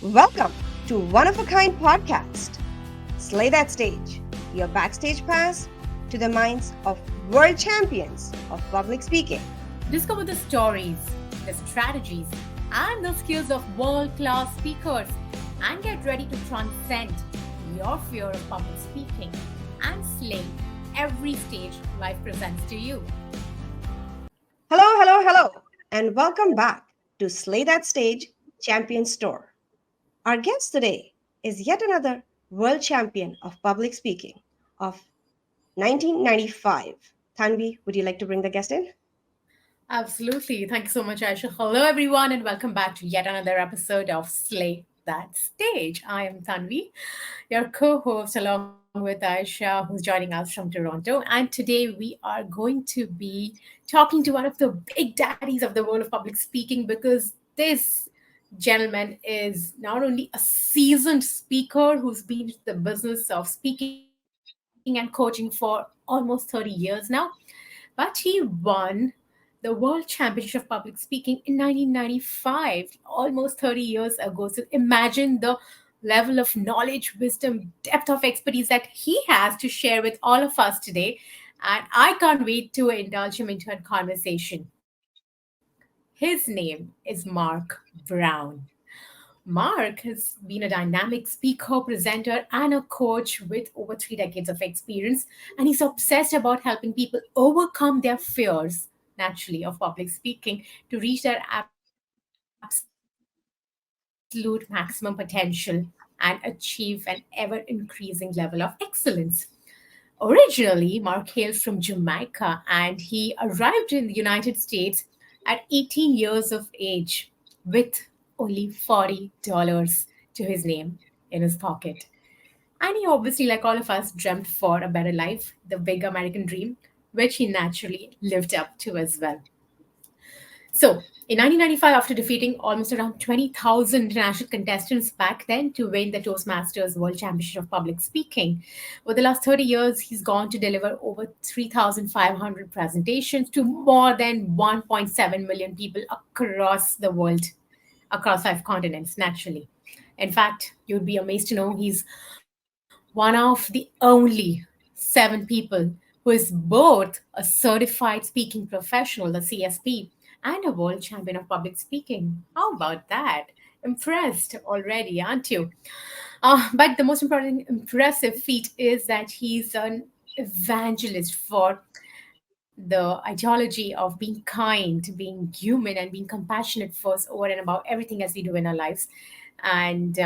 Welcome to One of a Kind podcast. Slay that stage, your backstage pass to the minds of world champions of public speaking. Discover the stories, the strategies, and the skills of world-class speakers and get ready to transcend your fear of public speaking and slay every stage life presents to you. Hello, and welcome back to Slay That Stage Champion Store. Our guest today is yet another world champion of public speaking of 1995. Tanvi, would you like to bring the guest in? Absolutely. Thank you so much, Aisha. Hello, everyone, and welcome back to yet another episode of Slay That Stage. I am Tanvi, your co host, along with Aisha, who's joining us from Toronto. And today we are going to be talking to one of the big daddies of the world of public speaking because this gentleman is not only a seasoned speaker who's been in the business of speaking and coaching for almost 30 years now, but he won the World Championship of Public Speaking in 1995, almost 30 years ago. So imagine the level of knowledge, wisdom, depth of expertise that he has to share with all of us today. And I can't wait to indulge him into a conversation. His name is Mark Brown. Mark has been a dynamic speaker, presenter, and a coach with over 3 decades of experience, and he's obsessed about helping people overcome their fears, naturally, of public speaking to reach their absolute maximum potential and achieve an ever increasing level of excellence. Originally, Mark hails from Jamaica and he arrived in the United States at 18 years of age with only $40 to his name in his pocket. And he obviously, like all of us, dreamt for a better life, the big American dream, which he naturally lived up to as well. So, in 1995, after defeating almost around 20,000 international contestants back then to win the Toastmasters World Championship of Public Speaking, over the last 30 years, he's gone to deliver over 3,500 presentations to more than 1.7 million people across the world, across 5 continents, naturally. In fact, you'd be amazed to know he's one of the only 7 people who is both a certified speaking professional, the CSP, and a world champion of public speaking. How about that? Impressed already, aren't you? But the most important impressive feat is that he's an evangelist for the ideology of being kind, being human, and being compassionate first over and above everything as we do in our lives. And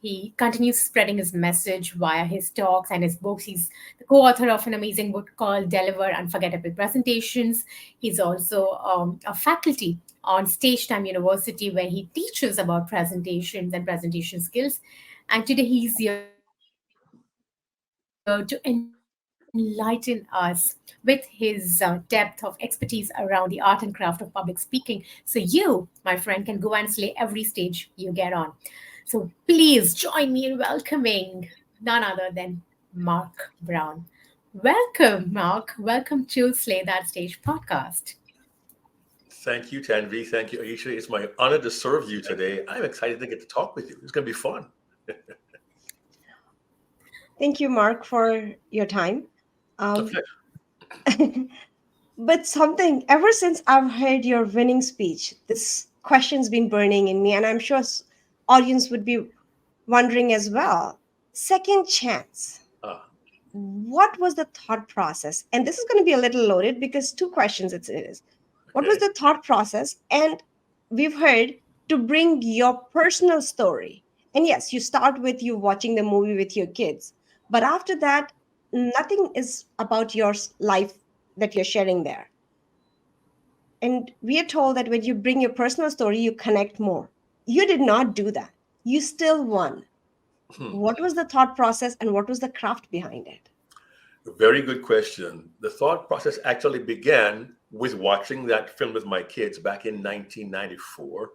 he continues spreading his message via his talks and his books. He's the co author of an amazing book called Deliver Unforgettable Presentations. He's also a faculty on Stage Time University, where he teaches about presentations and presentation skills. And today he's here to enlighten us with his depth of expertise around the art and craft of public speaking. So you, my friend, can go and slay every stage you get on. So please join me in welcoming none other than Mark Brown. Welcome, Mark. Welcome to Slay That Stage podcast. Thank you, Tanvi. Thank you, Aisha. It's my honor to serve you today. I'm excited to get to talk with you. It's going to be fun. Thank you, Mark, for your time. Um, Okay. but something, ever since I've heard your winning speech, this question's been burning in me, and I'm sure audience would be wondering as well. Second chance. Ah, What was the thought process? And this is going to be a little loaded because two questions it is. What was okay. the thought process? And we've heard to bring your personal story. And yes, you start with you watching the movie with your kids. But after that, nothing is about your life that you're sharing there. And we are told that when you bring your personal story, you connect more. You did not do that. You still won. Hmm. What was the thought process and what was the craft behind it? Very good question. The thought process actually began with watching that film with my kids back in 1994.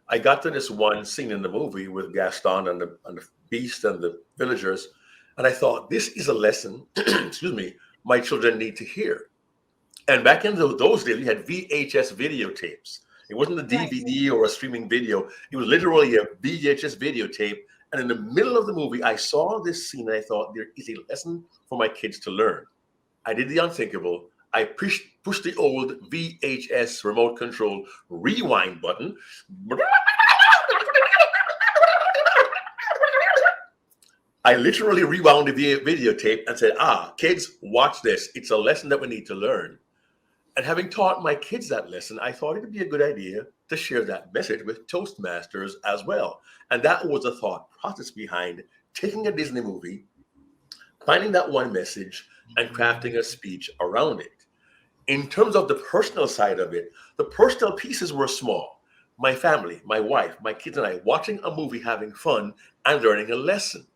I got to this one scene in the movie with Gaston and the beast and the villagers, and I thought, this is a lesson, excuse me, my children need to hear. And back in those days, we had VHS videotapes. It wasn't a Right. DVD or a streaming video. It was literally a VHS videotape. And in the middle of the movie, I saw this scene and I thought there is a lesson for my kids to learn. I did the unthinkable. I pushed the old VHS remote control rewind button. I literally rewound the videotape and said, kids, watch this. It's a lesson that we need to learn. And having taught my kids that lesson, I thought it would be a good idea to share that message with Toastmasters as well. And that was the thought process behind taking a Disney movie, finding that one message, and crafting a speech around it. In terms of the personal side of it, the personal pieces were small. My family, my wife, my kids, and I watching a movie, having fun, and learning a lesson.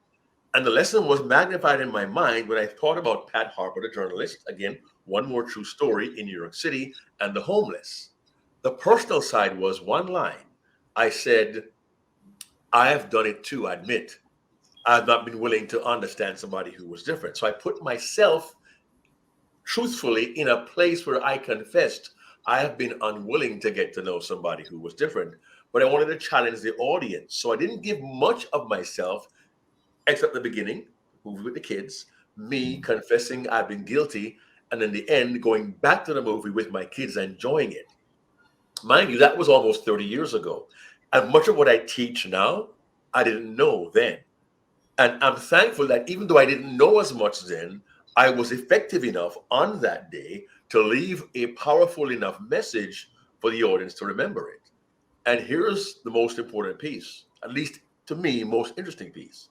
And the lesson was magnified in my mind when I thought about Pat Harper, the journalist, again, one more true story in New York City, and the homeless. The personal side was one line. I said, I have done it too, I admit. I've not been willing to understand somebody who was different. So I put myself truthfully in a place where I confessed I have been unwilling to get to know somebody who was different, but I wanted to challenge the audience. So I didn't give much of myself except the beginning, movie with the kids, me confessing I've been guilty, and in the end, going back to the movie with my kids, enjoying it. Mind you, that was almost 30 years ago. And much of what I teach now, I didn't know then. And I'm thankful that even though I didn't know as much then, I was effective enough on that day to leave a powerful enough message for the audience to remember it. And here's the most important piece, at least to me, most interesting piece.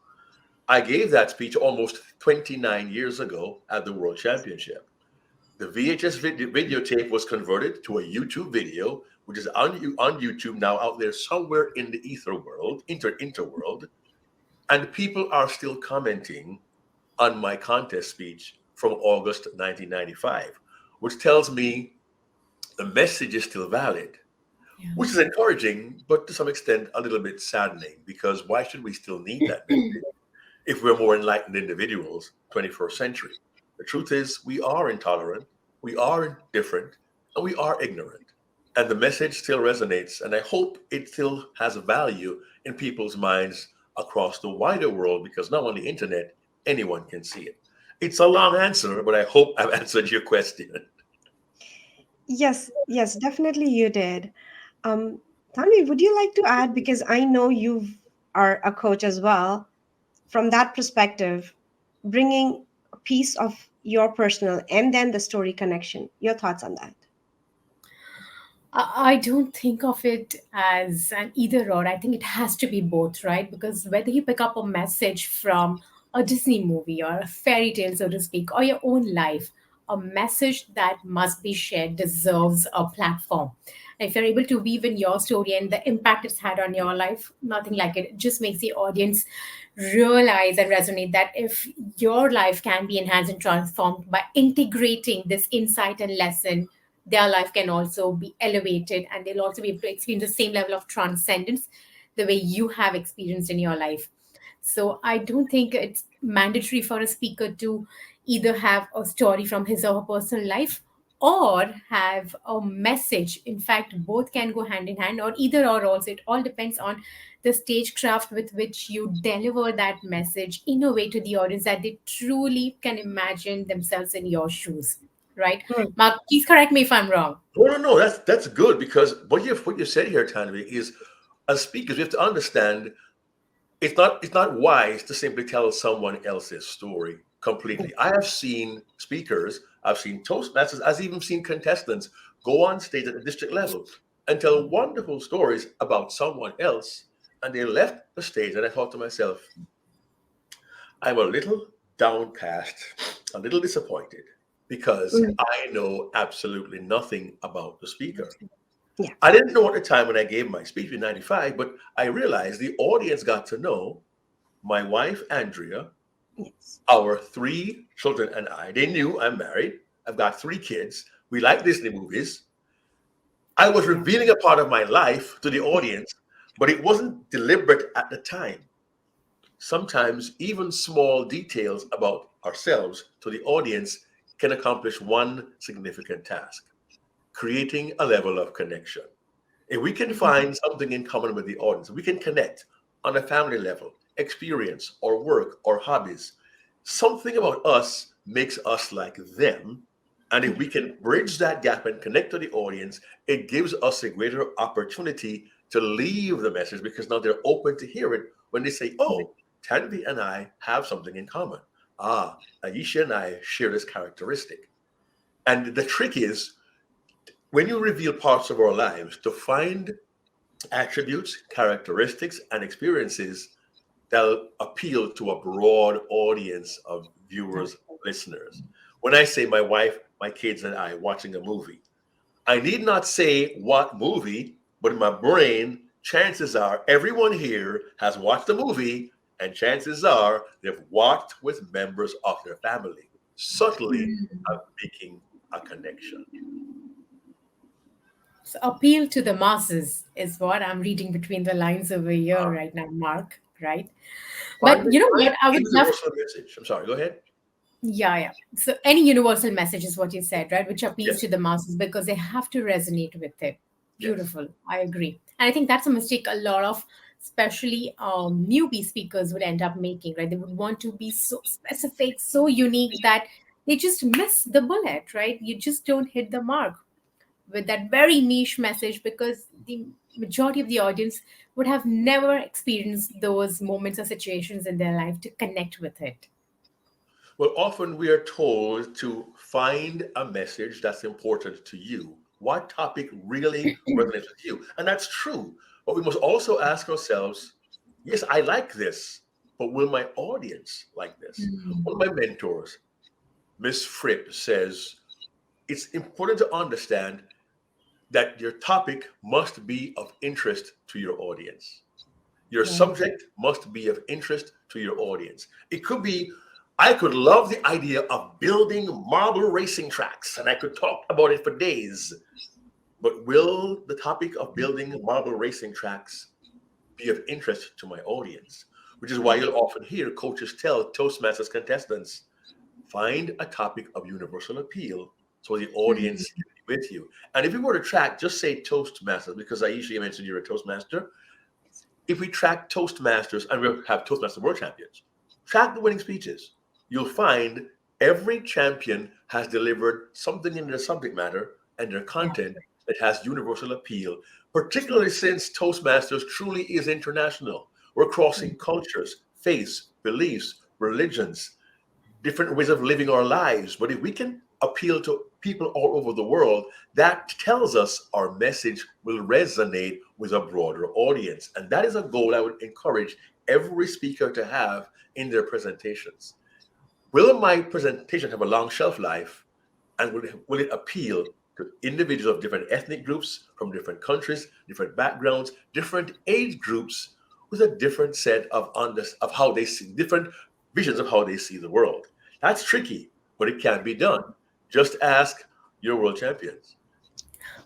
I gave that speech almost 29 years ago at the World Championship. The VHS videotape was converted to a YouTube video, which is on YouTube now out there somewhere in the ether world, interworld. And people are still commenting on my contest speech from August 1995, which tells me the message is still valid, Yeah. which is encouraging, but to some extent a little bit saddening, because why should we still need that message if we're more enlightened individuals, 21st century? The truth is, we are intolerant, we are different, and we are ignorant. And the message still resonates, and I hope it still has a value in people's minds across the wider world, because now on the internet, anyone can see it. It's a long answer, but I hope I've answered your question. Yes, yes, definitely you did. Um, Tanvi, would you like to add? Because I know you are a coach as well. From that perspective, bringing a piece of your personal and then the story connection. Your thoughts on that? I don't think of it as an either or. I think it has to be both, right? Because whether you pick up a message from a Disney movie or a fairy tale, so to speak, or your own life, a message that must be shared deserves a platform. And if you're able to weave in your story and the impact it's had on your life, nothing like it. It just makes the audience realize and resonate that if your life can be enhanced and transformed by integrating this insight and lesson, their life can also be elevated and they'll also be able to experience the same level of transcendence the way you have experienced in your life. So I don't think it's mandatory for a speaker to either have a story from his or her personal life or have a message. In fact, both can go hand in hand, or either or also. It all depends on the stagecraft with which you deliver that message in a way to the audience that they truly can imagine themselves in your shoes. Right? Hmm. Mark, please correct me if I'm wrong. No, no, no. That's good, because what you said here, Tanvi, is as speakers, we have to understand it's not wise to simply tell someone else's story completely. I have seen speakers, I've seen Toastmasters, I've even seen contestants go on stage at the district level and tell wonderful stories about someone else, and they left the stage, and I thought to myself, I'm a little downcast, a little disappointed, because Mm. I know absolutely nothing about the speaker. Yeah. I didn't know at the time when I gave my speech in 95, but I realized the audience got to know my wife, Andrea, Yes. our three children, and I. They knew I'm married. I've got three kids. We like Disney movies. I was Yeah. revealing a part of my life to the audience, but it wasn't deliberate at the time. Sometimes even small details about ourselves to the audience can accomplish one significant task: creating a level of connection. If we can find something in common with the audience, we can connect on a family level, experience or work or hobbies. Something about us makes us like them. And if we can bridge that gap and connect to the audience, it gives us a greater opportunity to leave the message because now they're open to hear it when they say, oh, Tanvi and I have something in common. Ah, Aisha and I share this characteristic. And the trick is when you reveal parts of our lives to find attributes, characteristics, and experiences that'll appeal to a broad audience of viewers, listeners. When I say my wife, my kids, and I watching a movie, I need not say what movie, but in my brain, chances are everyone here has watched the movie, and chances are they've watched with members of their family, subtly making a connection. So appeal to the masses is what I'm reading between the lines over here Uh, right now, Mark, right? But you know find what? I would love, universal message. I'm sorry, go ahead. yeah, yeah. So any universal message is what you said, right? Which appeals to Yes, the masses because they have to resonate with it. yes. Beautiful. I agree. And I think that's a mistake a lot of, especially newbie speakers would end up making, right? They would want to be so specific, so unique that they just miss the bullet, right? You just don't hit the mark with that very niche message because the majority of the audience would have never experienced those moments or situations in their life to connect with it. Well, often we are told to find a message that's important to you. What topic really resonates with you? And that's true. But we must also ask ourselves, yes, I like this, but will my audience like this? One of my mentors, Miss Fripp, says it's important to understand that your topic must be of interest to your audience. Your Right. subject must be of interest to your audience. It could be, I could love the idea of building marble racing tracks, and I could talk about it for days. But will the topic of building marble racing tracks be of interest to my audience? Which is why you'll often hear coaches tell Toastmasters contestants, find a topic of universal appeal so the audience can be with you. And if you were to track, just say Toastmasters, because I usually mention you're a Toastmaster. If we track Toastmasters and we have Toastmaster World Champions, track the winning speeches. You'll find every champion has delivered something in their subject matter and their content that has universal appeal, particularly since Toastmasters truly is international. We're crossing cultures, faiths, beliefs, religions, different ways of living our lives. But if we can appeal to people all over the world, that tells us our message will resonate with a broader audience. And that is a goal I would encourage every speaker to have in their presentations. Will my presentation have a long shelf life? And will it appeal to individuals of different ethnic groups, from different countries, different backgrounds, different age groups, with a different set of how they see, different visions of how they see the world? That's tricky, but it can be done. Just ask your world champions.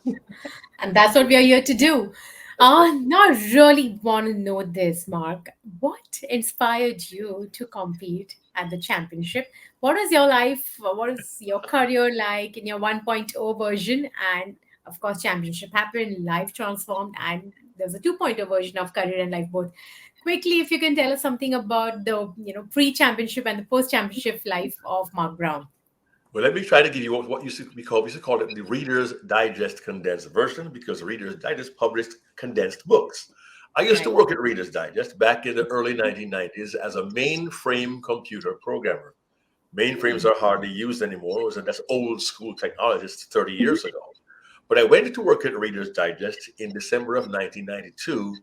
And that's what we are here to do. That's right. Now I really want to know this, Mark. What inspired you to compete at the championship? What is your life? What is your career like in your 1.0 version? And of course, championship happened, life transformed, and there's a 2.0 version of career and life both. Quickly, if you can tell us something about the pre-championship and the post-championship life of Mark Brown. Well, let me try to give you what used to call it the Reader's Digest condensed version, because Reader's Digest published condensed books. I used to Right. work at Reader's Digest back in the early 1990s as a mainframe computer programmer. Mainframes are hardly used anymore. That's old school technology. It's 30 years ago. But I went to work at Reader's Digest in December of 1992.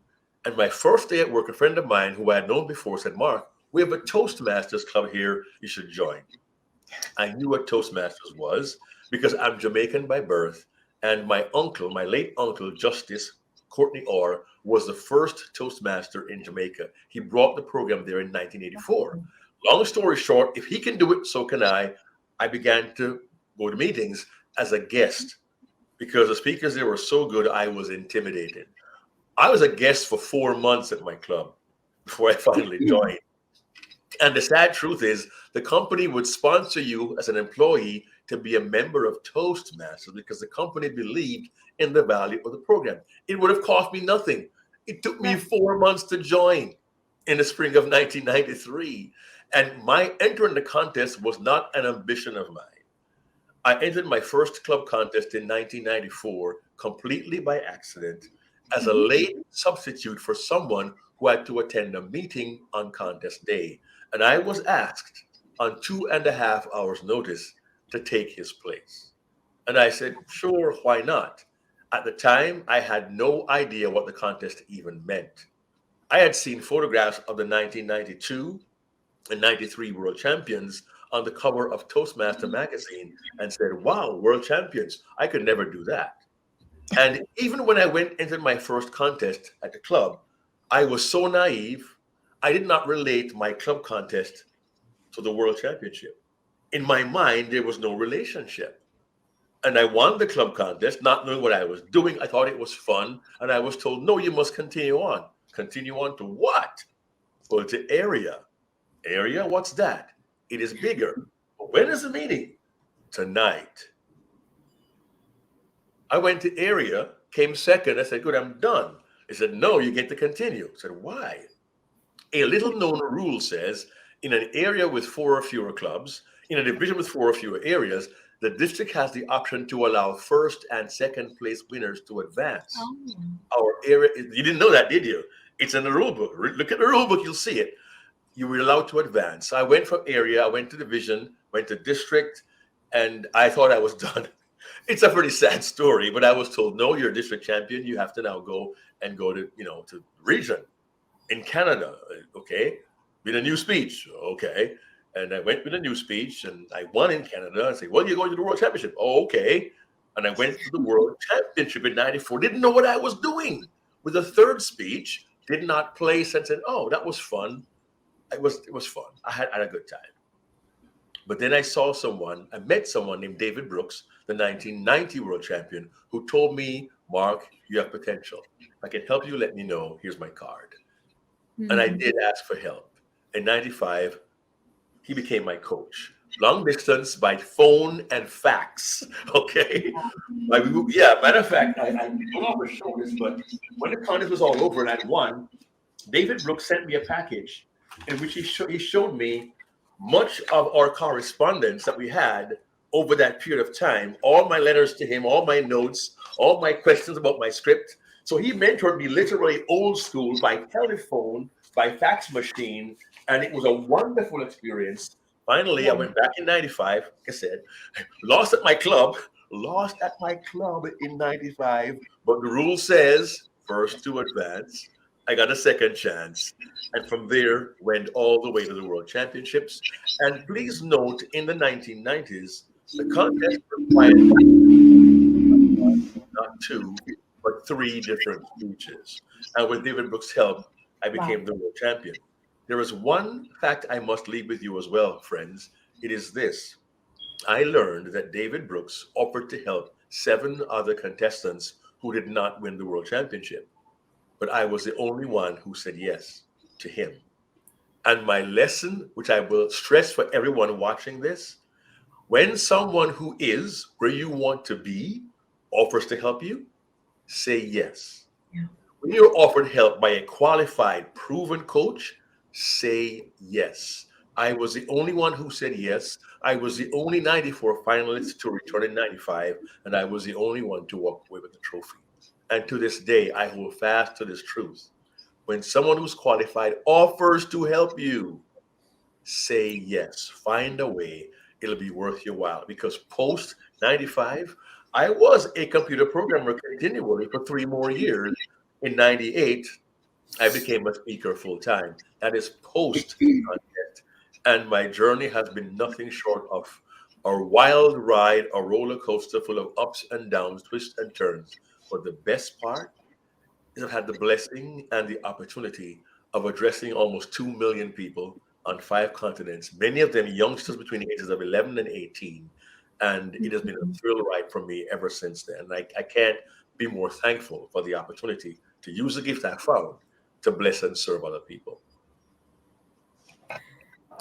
And my first day at work, a friend of mine who I had known before said, Mark, we have a Toastmasters club here. You should join. I knew what Toastmasters was because I'm Jamaican by birth. And my uncle, my late uncle, Justice Courtney Orr, was the first Toastmaster in Jamaica. He brought the program there in 1984. Long story short, if he can do it, so can I. I began to go to meetings as a guest because the speakers there were so good, I was intimidated. I was a guest for 4 months at my club before I finally joined. And the sad truth is, the company would sponsor you as an employee to be a member of Toastmasters because the company believed in the value of the program. It would have cost me nothing. It took me Right. 4 months to join in the spring of 1993. And my entering the contest was not an ambition of mine. I entered my first club contest in 1994 completely by accident as a Mhm. late substitute for someone who had to attend a meeting on contest day. And I was asked on 2.5 hours' notice to take his place. And I said, sure, why not? At the time, I had no idea what the contest even meant. I had seen photographs of the 1992 and 93 world champions on the cover of Toastmaster magazine and said, wow, world champions. I could never do that. And even when I went into my first contest at the club, I was so naive, I did not relate my club contest to the world championship. In my mind, there was no relationship. And I won the club contest, not knowing what I was doing. I thought it was fun. And I was told, no, you must continue on. Continue on to what? Well, to area. Area? What's that? It is bigger. But when is the meeting? Tonight. I went to area, came second. I said, good, I'm done. They said, no, you get to continue. I said, why? A little known rule says in an area with four or fewer clubs, in a division with four or fewer areas, the district has the option to allow first and second place winners to advance. Oh. Our area, you didn't know that, did you? It's in the rule book. Look at the rule book, you'll see it. You were allowed to advance. I went from area, I went to division, went to district, and I thought I was done. It's a pretty sad story, but I was told, no, you're a district champion. You have to now go and go to, to region in Canada. Okay. With a new speech. Okay. And I went with a new speech and I won in Canada. I said, well, you're going to the world championship. Oh, okay. And I went to the world championship in 94. Didn't know what I was doing. With a third speech, did not place and said, oh, that was fun. It was fun. I had a good time. But then I met someone named David Brooks, the 1990 world champion, who told me, Mark, you have potential. If I can help you, let me know. Here's my card. And I Mhm. did ask for help. In 95, he became my coach. Long distance by phone and fax. Okay. Yeah, matter of fact, I don't always show this, but when the contest was all over and I'd won, David Brooks sent me a package in which he showed me much of our correspondence that we had over that period of time, all my letters to him, all my notes, all my questions about my script. So he mentored me literally old school by telephone, by fax machine, and it was a wonderful experience. Finally, I Wow. went back in 95, like I said, lost at my club in 95, but the rule says first to advance. I got a second chance. And from there went all the way to the World Championships. And please note, in the 1990s, the contest required not two, but three different speeches. And with David Brooks' help, I Wow. became the world champion. There is one fact I must leave with you as well, friends. It is this. I learned that David Brooks offered to help seven other contestants who did not win the world championship, but I was the only one who said yes to him. And my lesson, which I will stress for everyone watching this, when someone who is where you want to be offers to help you, say yes. Yeah. When you're offered help by a qualified, proven coach, say yes. I was the only one who said yes. I was the only 94 finalist to return in 95, and I was the only one to walk away with the trophy. And to this day, I hold fast to this truth. When someone who's qualified offers to help you, say yes. Find a way. It'll be worth your while. Because post 95, I was a computer programmer continually for 3 more years. In 98, I became a speaker full time. That is post contest. And my journey has been nothing short of a wild ride, a roller coaster full of ups and downs, twists and turns. But the best part, have had the blessing and the opportunity of addressing almost 2 million people on 5 continents, many of them youngsters between the ages of 11 and 18. And it has been a Mhm. thrill ride for me ever since then. I can't be more thankful for the opportunity to use the gift I found to bless and serve other people.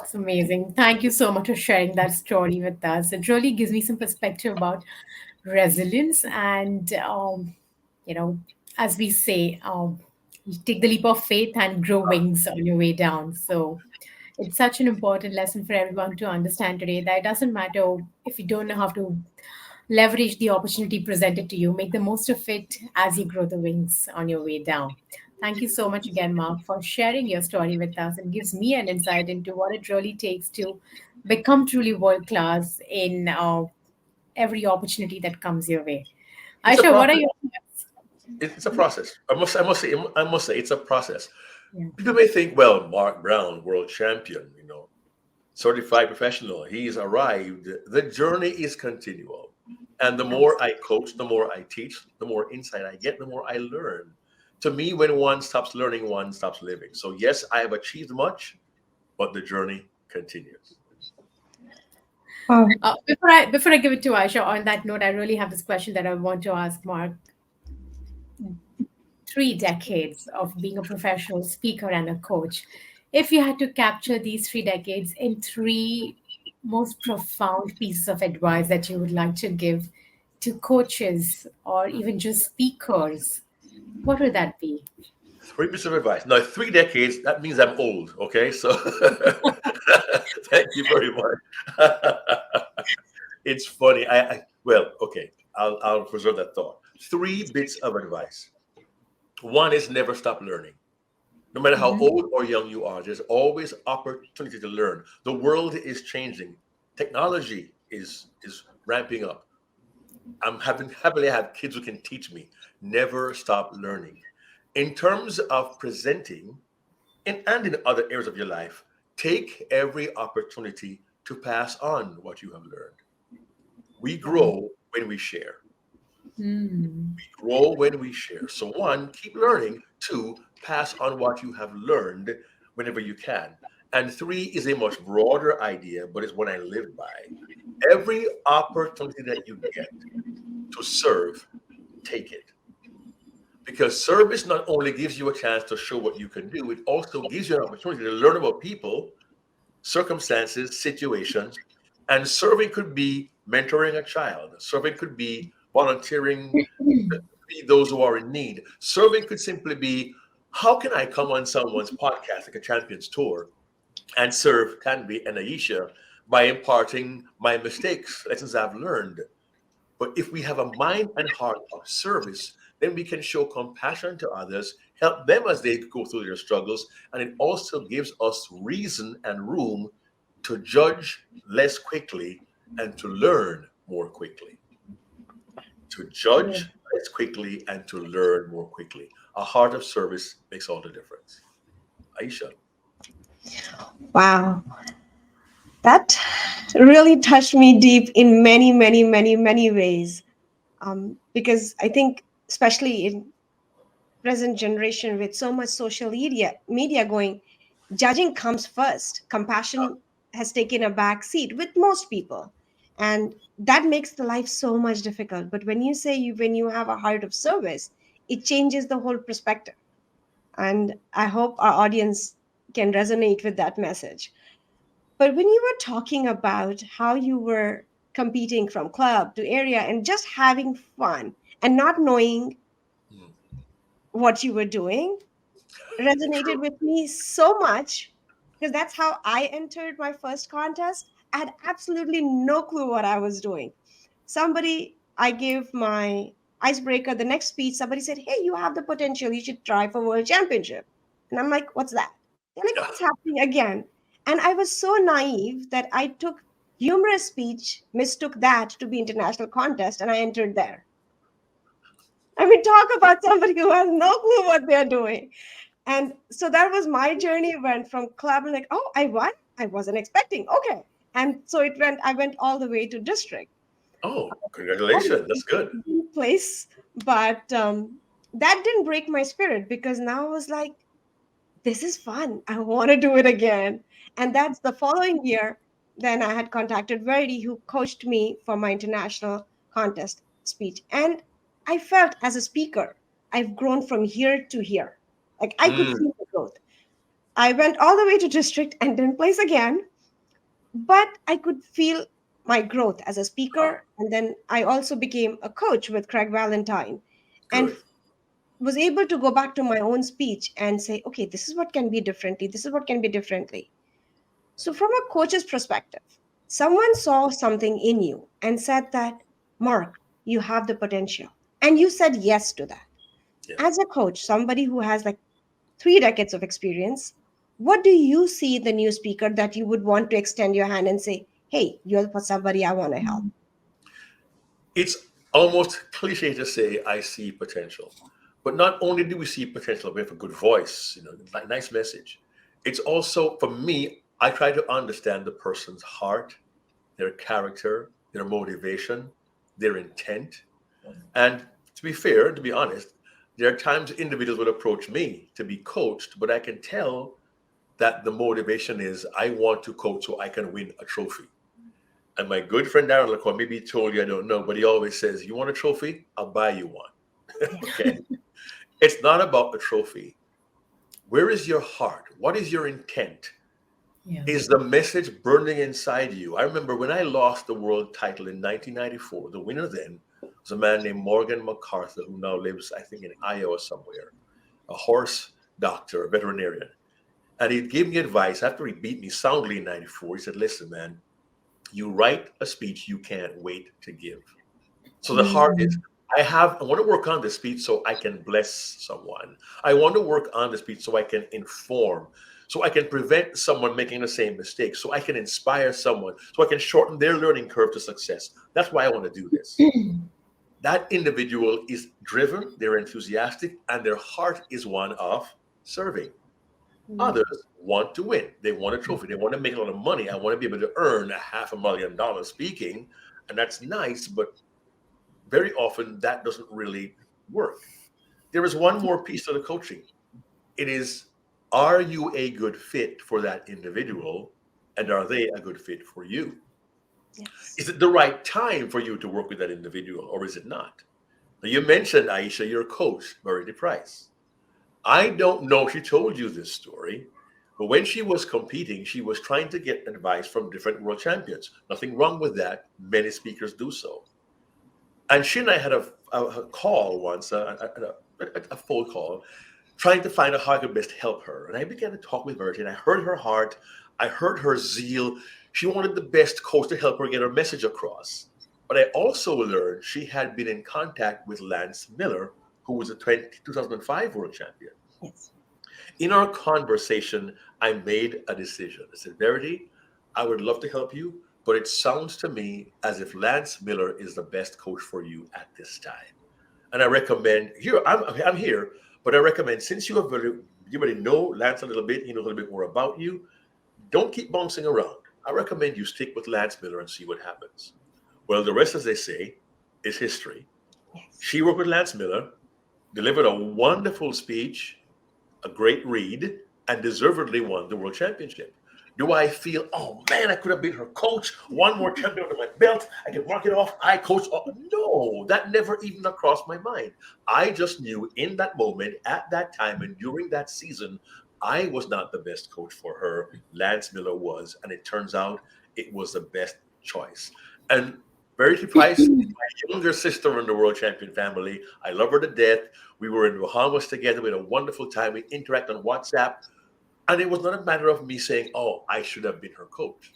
It's amazing. Thank you so much for sharing that story with us. It really gives me some perspective about resilience and, you know, as we say, you take the leap of faith and grow wings on your way down. So it's such an important lesson for everyone to understand today that it doesn't matter if you don't know how to leverage the opportunity presented to you, make the most of it as you grow the wings on your way down. Thank you so much again, Mark, for sharing your story with us and gives me an insight into what it really takes to become truly world class in every opportunity that comes your way. It's a Aisha, what are process. your thoughts? It's a process. I must say, it's a process. Yeah. People may think, well, Mark Brown, world champion, certified professional, he's arrived. The journey is continual. And the more I coach, the more I teach, the more insight I get, the more I learn. To me, when one stops learning, one stops living. So, yes, I have achieved much, but the journey continues. Oh, Before I give it to Aisha, on that note, I really have this question that I want to ask Mark. 3 decades of being a professional speaker and a coach. If you had to capture these 3 decades in three most profound pieces of advice that you would like to give to coaches or even just speakers, what would that be? Three pieces of advice. Now, 3 decades, that means I'm old. Okay. So, thank you very much. It's funny. Well, okay. I'll preserve that thought. Three bits of advice. One is never stop learning. No matter how Mhm. old or young you are, there's always opportunity to learn. The world is changing. Technology is ramping up. I'm having happily have kids who can teach me. Never stop learning. In terms of presenting and in other areas of your life, take every opportunity to pass on what you have learned. We Wow. grow when we share. Hmm. Grow when we share. So, one, keep learning. Two, pass on what you have learned whenever you can. And three is a much broader idea, but it's one I live by. Every opportunity that you get to serve, take it. Because service not only gives you a chance to show what you can do, it also gives you an opportunity to learn about people, circumstances, situations. And serving could be mentoring a child, serving could be volunteering be those who are in need. Serving could simply be, how can I come on someone's podcast, like a Champions Tour, and serve Tanvi and Aisha by imparting my mistakes, lessons I've learned. But if we have a mind and heart of service, then we can show compassion to others, help them as they go through their struggles, and it also gives us reason and room to judge less quickly and to learn more quickly. To Yeah. judge less quickly and to learn more quickly. A heart of service makes all the difference. Aisha. wow. That really touched me deep in many, many, many, many ways. Because I think, especially in present generation with so much social media going, judging comes first. Compassion has taken a back seat with most people, and that makes the life so much difficult. But when you say when you have a heart of service, it changes the whole perspective. And I hope our audience can resonate with that message. But when you were talking about how you were competing from club to area and just having fun and not knowing Mm. what you were doing, resonated with me so much because that's how I entered my first contest. I had absolutely no clue what I was doing. Somebody, I gave my icebreaker, the next speech, somebody said, "Hey, you have the potential. You should try for world championship." And I'm like, "What's that?" They're like, Yeah. "What's happening again?" And I was so naive that I took humorous speech, mistook that to be international contest, and I entered there. I mean, talk about somebody who has no clue what they're doing. And so that was my journey. Went from club and like, oh, I won. I wasn't expecting. Okay. And so I went all the way to district. Oh, congratulations. That's good. Place, but that didn't break my spirit because now I was like, this is fun. I want to do it again. And that's the following year. Then I had contacted Verity, who coached me for my international contest speech. And I felt as a speaker, I've grown from here to here. Like I could Mm. see the growth. I went all the way to district and didn't place again, but I could feel my growth as a Ah, speaker. And then I also became a coach with Craig Valentine and good. was able to go back to my own speech and say, okay, this is what can be differently. This is what can be differently. So, from a coach's perspective, someone saw something in you and said that, Mark, you have the potential. And you said yes to that. Yeah. As a coach, somebody who has like 3 decades of experience, what do you see in the new speaker that you would want to extend your hand and say, hey, you're somebody I want to help? It's almost cliche to say I see potential. But not only do we see potential, we have a good voice, nice message. It's also, for me, I try to understand the person's heart, their character, their motivation, their intent. And to be fair, to be honest, there are times individuals would approach me to be coached, but I can tell that the motivation is I want to coach so I can win a trophy. And my good friend Darren Lacroix, maybe he told you, I don't know, but he always says, you want a trophy? I'll buy you one. Okay. It's not about the trophy. Where is your heart? What is your intent? Yeah. Is the message burning inside you? I remember when I lost the world title in 1994, the winner then was a man named Morgan MacArthur, who now lives, I think, in Iowa somewhere, a horse doctor, a veterinarian. And he gave me advice after he beat me soundly in 94. He said, listen, man, you write a speech you can't wait to give. So the heart is, Mm. I want to work on this speech so I can bless someone. I want to work on this speech so I can inform, so I can prevent someone making the same mistake, so I can inspire someone, so I can shorten their learning curve to success. That's why I want to do this. That individual is driven, they're enthusiastic, and their heart is one of serving. Mm. Others want to win. They want a trophy. They want to make a lot of money. I want to be able to earn $500,000 speaking. And that's nice, but very often that doesn't really work. There is one more piece to the coaching. It is, are you a good fit for that individual? And are they a good fit for you? Yes. Is it the right time for you to work with that individual or is it not? Now, you mentioned, Aisha, your coach, Verity Price. I don't know if she told you this story, but when she was competing, she was trying to get advice from different world champions. Nothing wrong with that. Many speakers do so. And she and I had a call once, a phone call, trying to find out how I could best help her. And I began to talk with Verity, and I heard her heart, I heard her zeal. She wanted the best coach to help her get her message across. But I also learned she had been in contact with Lance Miller, who was a 2005 world champion. Yes. In our conversation, I made a decision. I said, Verity, I would love to help you, but it sounds to me as if Lance Miller is the best coach for you at this time. And I recommend here, I'm here, but I recommend since you already know Lance a little bit, he knows a little bit more about you, don't keep bouncing around. I recommend you stick with Lance Miller and see what happens. Well, the rest, as they say, is history. Yes. She worked with Lance Miller, delivered a wonderful speech, a great read, and deservedly won the world championship. Do I feel, oh man, I could have been her coach, one more champion under my belt, I can mark it off, I coach? Oh, no, that never even crossed my mind. I just knew in that moment, at that time, and during that season, I was not the best coach for her. Lance Miller was, and it turns out it was the best choice. And Verity Price is my younger sister in the world champion family. I love her to death. We were in the Bahamas together. We had a wonderful time. We interact on WhatsApp. And it was not a matter of me saying, oh, I should have been her coach.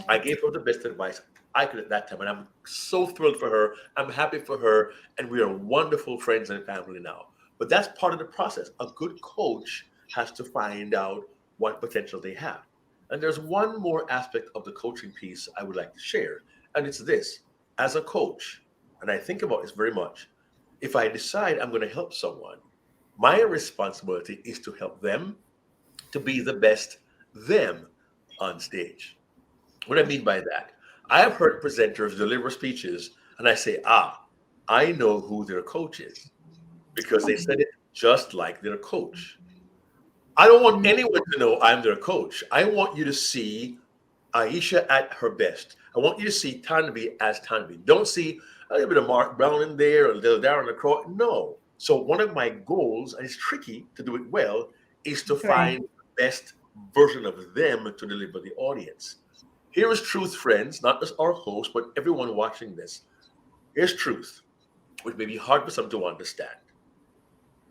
I Right. gave her the best advice I could at that time. And I'm so thrilled for her. I'm happy for her. And we are wonderful friends and family now. But that's part of the process. A good coach has to find out what potential they have. And there's one more aspect of the coaching piece I would like to share. And it's this: as a coach, and I think about this very much, if I decide I'm going to help someone, my responsibility is to help them to be the best them on stage. What I mean by that, I have heard presenters deliver speeches and I say, I know who their coach is because they said it just like their coach. I don't want anyone to know I'm their coach. I want you to see Aisha at her best. I want you to see Tanvi as Tanvi. Don't see a little bit of Mark Brown in there, a little Darren LaCroix. No. So one of my goals, and it's tricky to do it well, is to Right. find best version of them to deliver the audience. Here is truth, friends, not just our host, but everyone watching this. Here's truth, which may be hard for some to understand.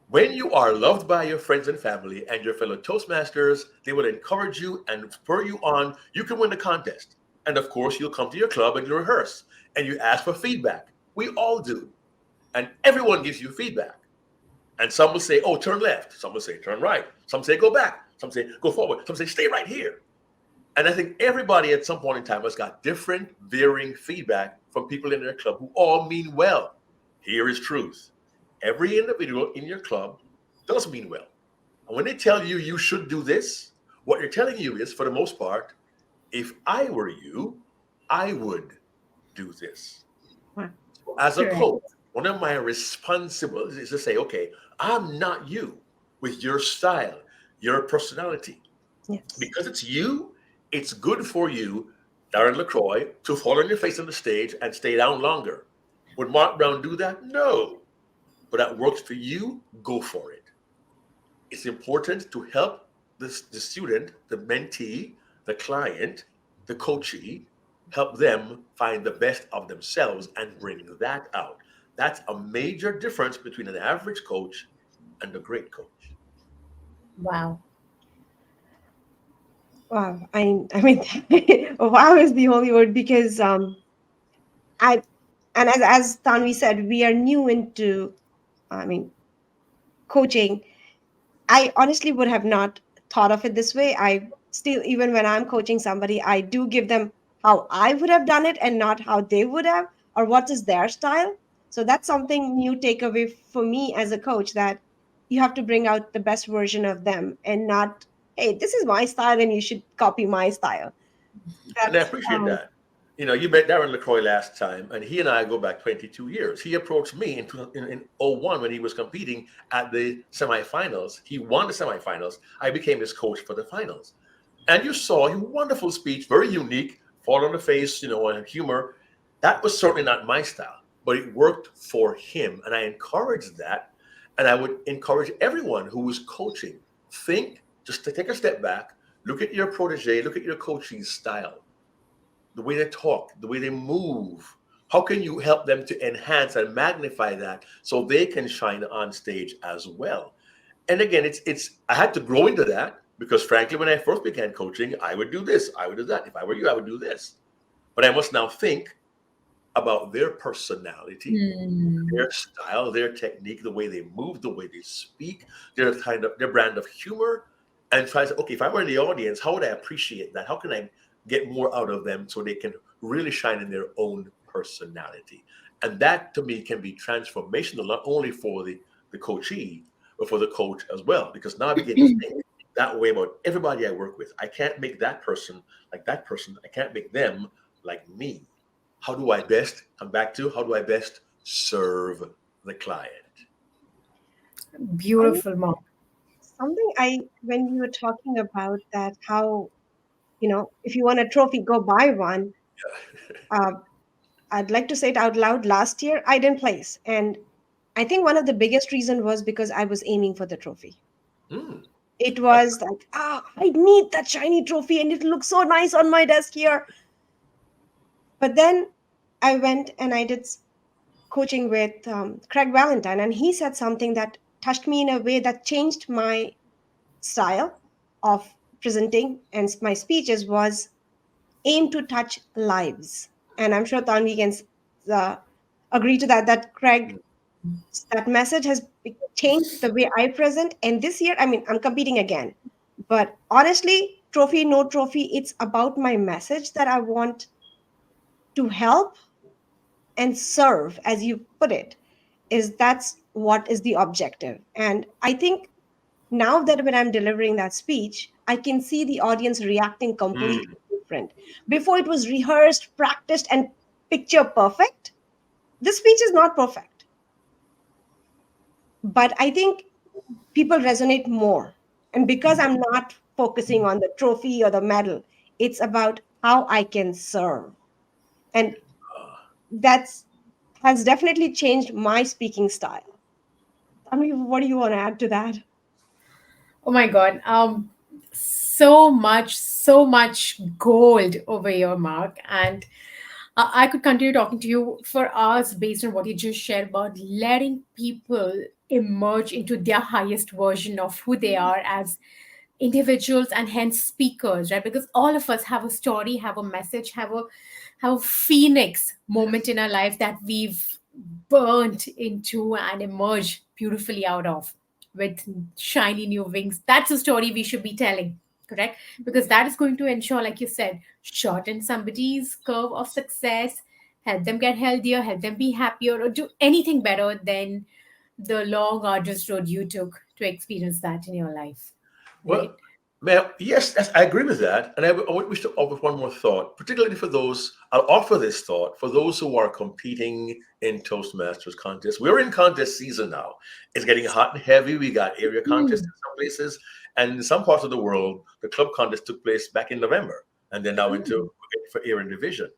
When you are loved by your friends and family and your fellow Toastmasters, they will encourage you and spur you on. You can win the contest. And of course, you'll come to your club and you rehearse and you ask for feedback. We all do. And everyone gives you feedback. And some will say, oh, turn left. Some will say, turn right. Some say, go back. Some say, go forward. Some say, stay right here. And I think everybody at some point in time has got different, varying feedback from people in their club who all mean well. Here is truth. Every individual in your club does mean well. And when they tell you you should do this, what you're telling you is, for the most part, if I were you, I would do this. Wow. As a Correct. coach, one of my responsibilities is to say, okay, I'm not you with your style, your personality. Yes. Because it's you, it's good for you, Darren LaCroix, to fall on your face on the stage and stay down longer. Would Mark Brown do that? No. But that works for you, go for it. It's important to help the student, the mentee, the client, the coachee, help them find the best of themselves and bring that out. That's a major difference between an average coach and a great coach. Wow. Wow. I mean, wow is the only word because I and as Tanvi said, we are new into, I mean, coaching. I honestly would have not thought of it this way. I still, even when I'm coaching somebody, I do give them how I would have done it and not how they would have, or what is their style. So that's something new takeaway for me as a coach, that you have to bring out the best version of them and not, hey, this is my style and you should copy my style. And I That's appreciate that. You know, you met Darren LaCroix last time, and he and I go back 22 years. He approached me in '01 when he was competing at the semifinals. He won the semifinals. I became his coach for the finals. And you saw a wonderful speech, very unique, fall on the face, and humor. That was certainly not my style, but it worked for him. And I encouraged that. And I would encourage everyone who was coaching, think, just to take a step back, look at your protege, look at your coaching style, the way they talk, the way they move. How can you help them to enhance and magnify that so they can shine on stage as well? And again, it's I had to grow into that because frankly, when I first began coaching, I would do this, I would do that. If I were you, I would do this. But I must now think about their personality, Hmm. their style, their technique, the way they move, the way they speak, their brand of humor, and try to say, okay, if I were in the audience, how would I appreciate that? How can I get more out of them so they can really shine in their own personality? And that to me can be transformational, not only for the coachee, but for the coach as well. Because now I begin to think that way about everybody I work with. I can't make that person like that person. I can't make them like me. How do I best come back to? How do I best serve the client? I, Beautiful, Mark. something I, when you were talking about that, how, if you want a trophy, go buy one. Uh, I'd like to say it out loud. Last year, I didn't place. And I think one of the biggest reason was because I was aiming for the trophy. Hmm. It was like, I need that shiny trophy and it looks so nice on my desk here. But then I went and I did coaching with Craig Valentine, and he said something that touched me in a way that changed my style of presenting and my speeches was aim to touch lives. And I'm sure Tanvi can uh, agree to that, that Craig, that message has changed the way I present. And this year, I mean, I'm competing again. But honestly, trophy, no trophy, it's about my message that I want to help and serve, as you put it, is that's what is the objective. And I think now that when I'm delivering that speech, I can see the audience reacting completely Hmm. different. Before it was rehearsed, practiced, and picture perfect. This speech is not perfect, but I think people resonate more. And because I'm not focusing on the trophy or the medal, it's about how I can serve. And that's has definitely changed my speaking style. I mean, what do you want to add to that? Oh my God. so much gold over your mark. And I could continue talking to you for hours based on what you just shared about letting people emerge into their highest version of who they are as individuals and hence speakers, right? Because all of us have a story, have a message, have a phoenix moment in our life that we've burnt into and emerged beautifully out of with shiny new wings. That's a story we should be telling, correct? Because that is going to ensure, like you said, shorten somebody's curve of success, help them get healthier, help them be happier, or do anything better than the long, arduous road you took to experience that in your life, Well, right? ma'am, yes, I agree with that. And I wish to offer one more thought, particularly for those, I'll offer this thought for those who are competing in Toastmasters contests. We're in contest season now. It's getting hot and heavy. We got area contests in Mm. some places. And in some parts of the world, the club contest took place back in November. And then now into Mm. for area and division.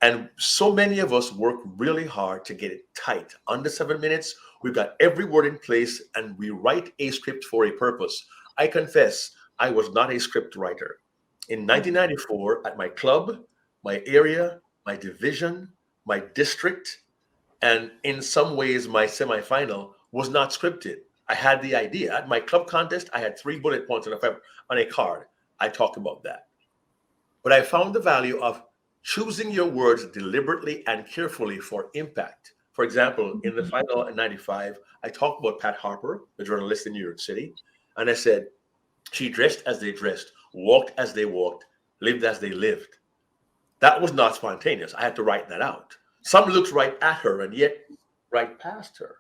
And so many of us work really hard to get it tight. Under 7 minutes, we've got every word in place and we write a script for a purpose. I confess, I was not a script writer. In Mm. 1994, at my club, my area, my division, my district, and in some ways, my semifinal was not scripted. I had the idea. At my club contest, I had 3 bullet points on a card. I talked about that. But I found the value of choosing your words deliberately and carefully for impact. For example, in the final in 95, I talked about Pat Harper, the journalist in New York City, and I said, she dressed as they dressed, walked as they walked, lived as they lived. That was not spontaneous. I had to write that out. Some looked right at her and yet right past her.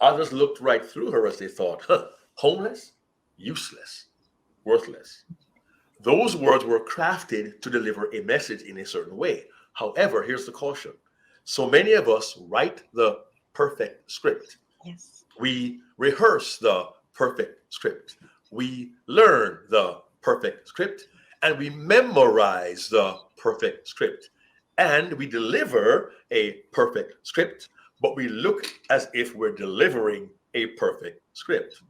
Others looked right through her as they thought, huh, homeless, useless, worthless. Those words were crafted to deliver a message in a certain way. However, here's the caution. So many of us write the perfect script. Yes. We rehearse the perfect script. We learn the perfect script and we memorize the perfect script. And we deliver a perfect script, but we look as if we're delivering a perfect script.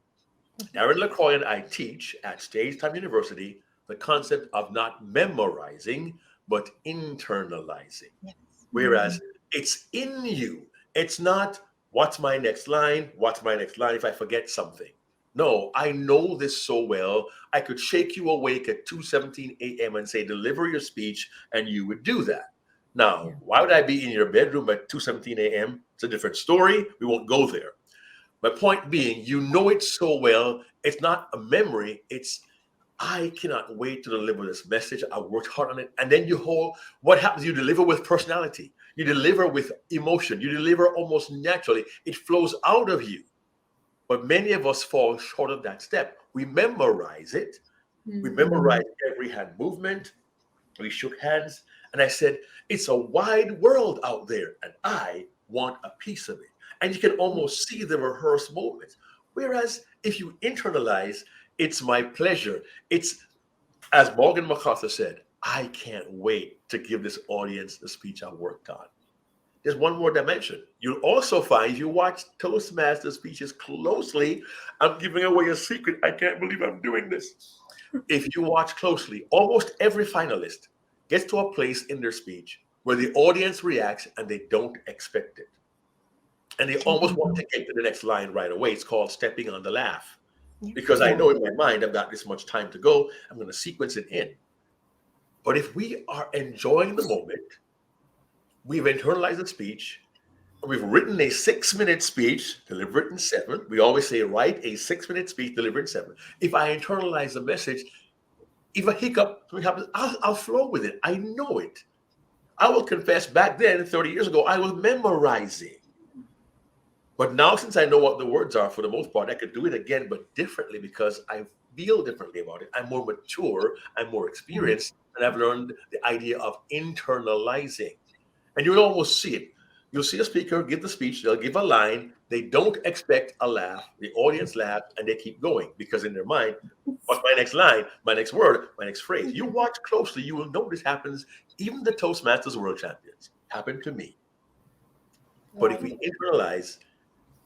Aaron LaCroix and I teach at Stage Time University the concept of not memorizing, but internalizing. Yes. Whereas it's in you. It's not what's my next line? What's my next line if I forget something? No, I know this so well. I could shake you awake at 2:17 a.m. and say, deliver your speech, and you would do that. Yeah. Now, why would I be in your bedroom at 2:17 a.m.? It's a different story. We won't go there. My point being, you know it so well. It's not a memory. It's I cannot wait to deliver this message. I worked hard on it. And then what happens? You deliver with personality. You deliver with emotion. You deliver almost naturally. It flows out of you. But many of us fall short of that step. We memorize it. We Mm. memorize every hand movement. We shook hands. And I said, it's a wide world out there. And I want a piece of it. And you can almost see the rehearsed moments. Whereas if you internalize, it's my pleasure. It's, as Morgan MacArthur said, I can't wait to give this audience the speech I worked on. There's one more dimension. You'll also find, if you watch Toastmaster speeches closely, I'm giving away a secret. I can't believe I'm doing this. If you watch closely, almost every finalist gets to a place in their speech where the audience reacts and they don't expect it. And they almost want to get to the next line right away. It's called stepping on the laugh. Yeah. Because I Yeah. know in my mind I've got this much time to go. I'm going to sequence it in. But if we are enjoying the moment, we've internalized the speech, we've written a 6-minute speech, deliver it in 7. We always say, write a 6-minute speech, deliver it in 7. If I internalize the message, if a hiccup something happens, I'll flow with it. I know it. I will confess back then, 30 years ago, I was memorizing. But now, since I know what the words are for the most part, I could do it again, but differently because I feel differently about it. I'm more mature, I'm more experienced, and I've learned the idea of internalizing. And you'll almost see it. You'll see a speaker give the speech, they'll give a line, they don't expect a laugh, the audience laughs, and they keep going because in their mind, what's my next line, my next word, my next phrase? You watch closely, you will know this happens. Even the Toastmasters world champions happened to me. But if Right. we internalize,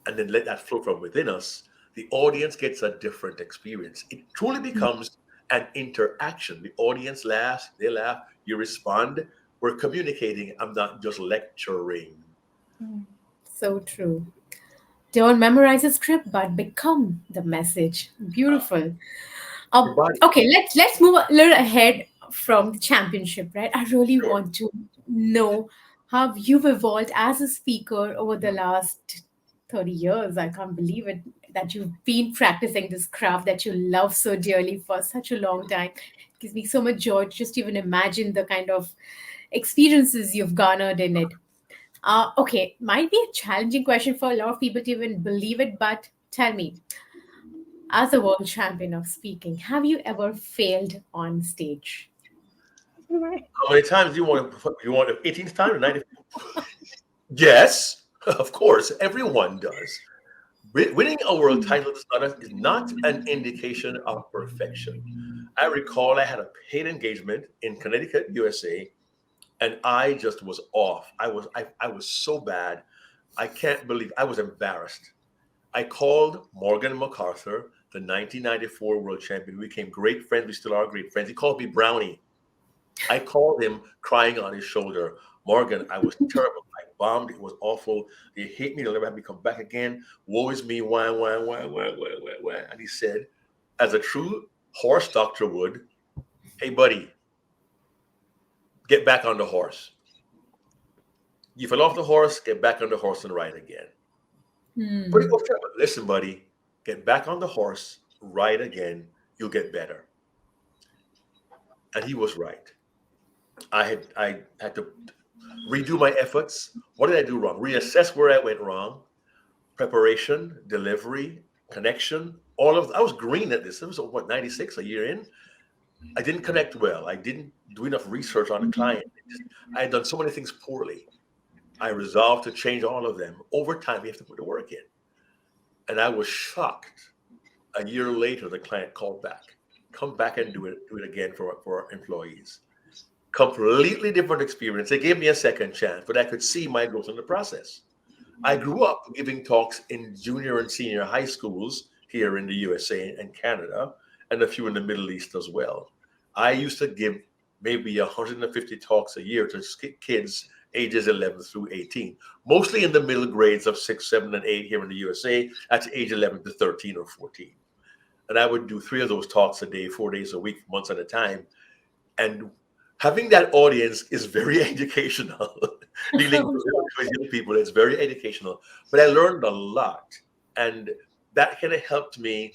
and then let that flow from within us, the audience gets a different experience. It truly becomes an interaction. The audience laughs, they laugh, you respond. We're communicating. I'm not just lecturing. So true. Don't memorize a script, but become the message. Beautiful. Your body. Okay, let's move a little ahead from the championship, right? I really Sure. want to know how you've evolved as a speaker over the last 30 years. I can't believe it that you've been practicing this craft that you love so dearly for such a long time. It gives me so much joy to just even imagine the kind of experiences you've garnered in it. Okay, might be a challenging question for a lot of people to even believe it, but tell me, as a world champion of speaking, have you ever failed on stage? Right. How many times do you want to? You want the 18th time or 90th? Yes, of course, everyone does. Winning a world title is not an indication of perfection. I recall I had a paid engagement in Connecticut, USA, and I just was off. I was so bad. I can't believe I was embarrassed. I called Morgan MacArthur, the 1994 world champion. We became great friends. We still are great friends. He called me Brownie. I called him crying on his shoulder. Morgan, I was terrible. I bombed. It was awful. They hate me. They'll never have me come back again. Woe is me. Why, why, why, why, why, why, why? And he said, as a true horse doctor would, hey, buddy, get back on the horse. You fell off the horse, get back on the horse and ride again. Pretty Hmm. good. Listen, buddy, get back on the horse, ride again. You'll get better. And he was right. I had to redo my efforts. What did I do wrong? Reassess where I went wrong. Preparation, delivery, connection. All of I was green at this. It was what 96 a year in. I didn't connect well. I didn't do enough research on the client. I had done so many things poorly. I resolved to change all of them. Over time, you have to put the work in. And I was shocked. A year later, the client called back. Come back and do it again for our employees. Completely different experience. They gave me a second chance, but I could see my growth in the process. I grew up giving talks in junior and senior high schools here in the USA and Canada, and a few in the Middle East as well. I used to give maybe 150 talks a year to kids ages 11 through 18, mostly in the middle grades of 6, 7, and 8 here in the USA. That's age 11 to 13 or 14. And I would do 3 of those talks a day, 4 days a week, months at a time. And having that audience is very educational. Dealing with young people, it's very educational. But I learned a lot, and that kind of helped me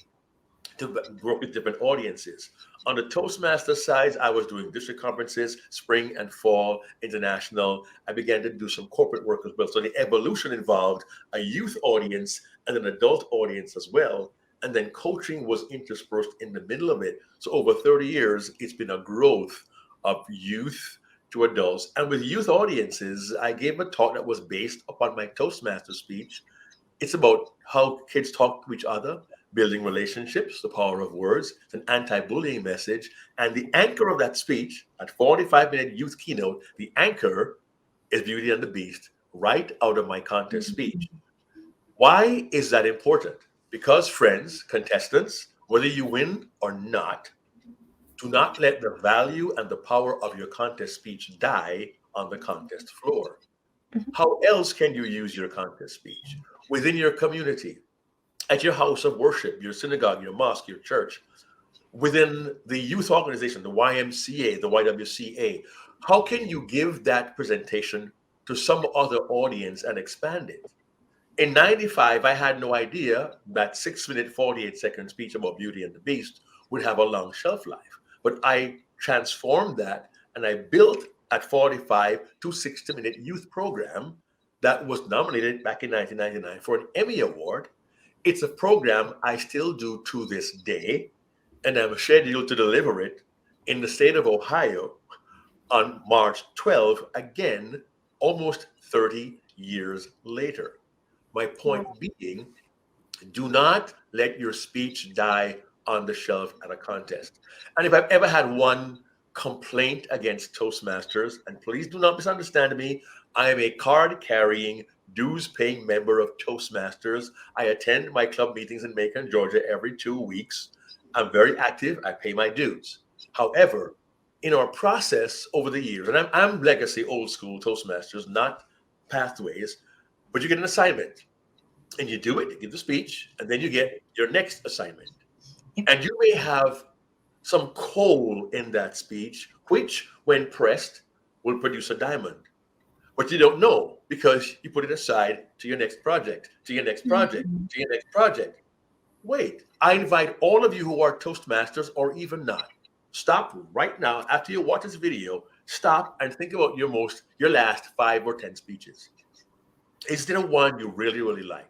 to work with different audiences. On the Toastmaster side, I was doing district conferences, spring and fall, international. I began to do some corporate work as well. So the evolution involved a youth audience and an adult audience as well. And then coaching was interspersed in the middle of it. So over 30 years, it's been a growth of youth to adults. And with youth audiences, I gave a talk that was based upon my Toastmaster speech. It's about how kids talk to each other, building relationships, the power of words. It's an anti-bullying message. And the anchor of that speech, at 45-minute youth keynote, the anchor is Beauty and the Beast, right out of my contest speech. Why is that important? Because friends, contestants, whether you win or not, do not let the value and the power of your contest speech die on the contest floor. How else can you use your contest speech? Within your community, at your house of worship, your synagogue, your mosque, your church, within the youth organization, the YMCA, the YWCA. How can you give that presentation to some other audience and expand it? In 95, I had no idea that 6 minute, 48-second speech about Beauty and the Beast would have a long shelf life. But I transformed that and I built at 45 to 60-minute youth program that was nominated back in 1999 for an Emmy Award. It's a program I still do to this day, and I'm scheduled to deliver it in the state of Ohio on March 12th, again, almost 30 years later. My point being, do not let your speech die on the shelf at a contest. And if I've ever had one complaint against Toastmasters, and please do not misunderstand me, I am a card carrying, dues paying member of Toastmasters. I attend my club meetings in Macon, Georgia every 2 weeks. I'm very active. I pay my dues. However, in our process over the years, and I'm legacy old school Toastmasters, not pathways, but you get an assignment and you do it, you give the speech, and then you get your next assignment. Yep. And you may have some coal in that speech, which, when pressed, will produce a diamond. But you don't know because you put it aside to your next project, to your next project, Mhm. to your next project. Wait, I invite all of you who are Toastmasters or even not. Stop right now after you watch this video. Stop and think about your last 5 or 10 speeches. Is there one you really, really liked?